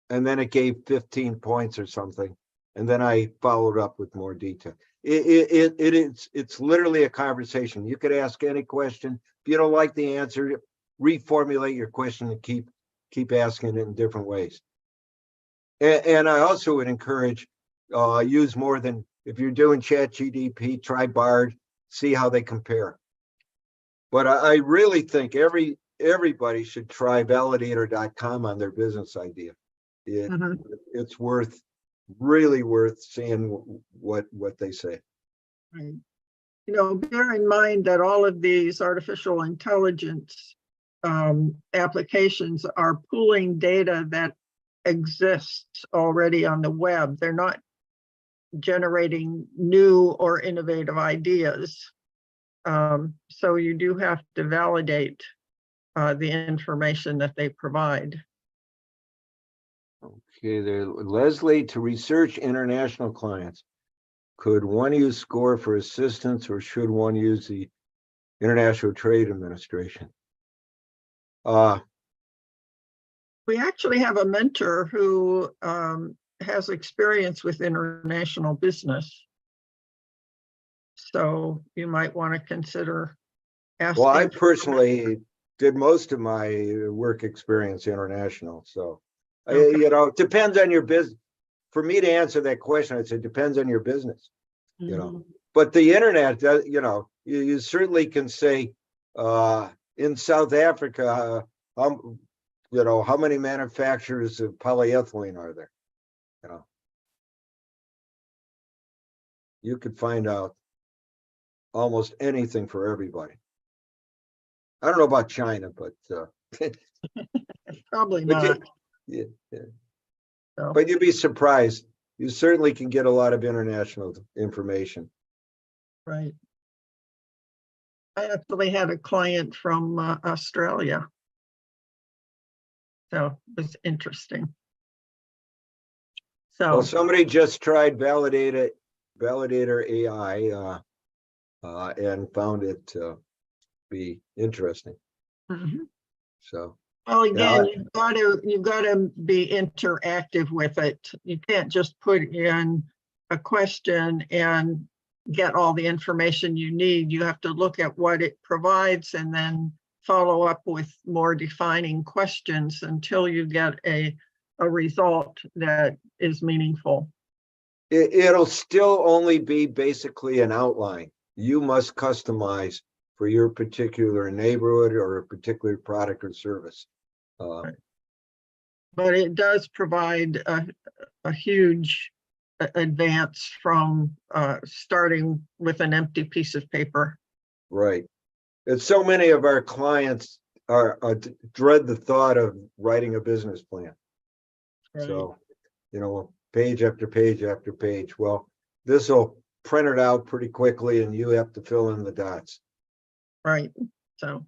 And then it gave 15 points or something. And then I followed up with more detail. It's literally a conversation. You could ask any question. If you don't like the answer, reformulate your question and keep asking it in different ways. And I also would encourage use more than, if you're doing ChatGPT, try Bard, see how they compare. But I really think everybody should try validator.com on their business idea. It's really worth seeing what they say. Right. You know, bear in mind that all of these artificial intelligence applications are pooling data that exists already on the web. They're not generating new or innovative ideas. So you do have to validate the information that they provide. Okay, there, Leslie, to research international clients, could one use SCORE for assistance, or should one use the International Trade Administration? We actually have a mentor who has experience with international business. So you might want to consider asking. Well, I personally did most of my work experience international. So, Okay. you know, it depends on your business. For me to answer that question, I'd say it depends on your business, you know. But the internet, you know, you certainly can say in South Africa, you know, how many manufacturers of polyethylene are there? You know, you could find out almost anything for everybody. I don't know about China, but Probably but not. yeah. So, But you'd be surprised. You certainly can get a lot of international information. right. I actually had a client from Australia. So it was interesting. So Well, somebody just tried Validator AI and found it to be interesting. So, well, again, yeah, you've got to be interactive with it. You can't just put in a question and get all the information you need. You have to look at what it provides and then follow up with more defining questions until you get a result that is meaningful. it'll still only be basically an outline. You must customize for your particular neighborhood or a particular product or service. But it does provide a huge advance from starting with an empty piece of paper. Right. And so many of our clients are dread the thought of writing a business plan. Right. So, you know, page after page after page. Well, this will print it out pretty quickly and you have to fill in the dots. Right. So,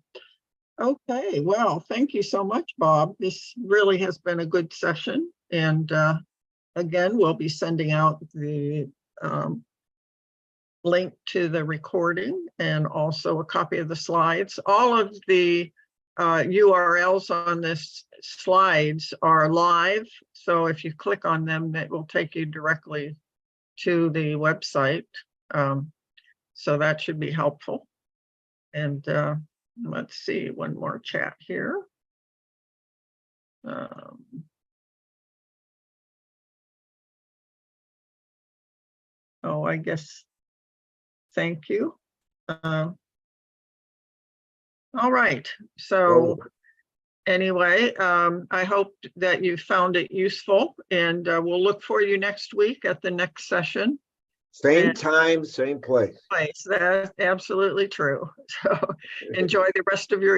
okay. Well, thank you so much, Bob. This really has been a good session. And again, we'll be sending out the link to the recording and also a copy of the slides. All of the URLs on this slides are live. So if you click on them, that will take you directly to the website. So that should be helpful. And let's see, one more chat here. Oh, I guess, thank you. All right, so anyway, I hope that you found it useful, and we'll look for you next week at the next session. Same time, same place. That's absolutely true. So enjoy the rest of your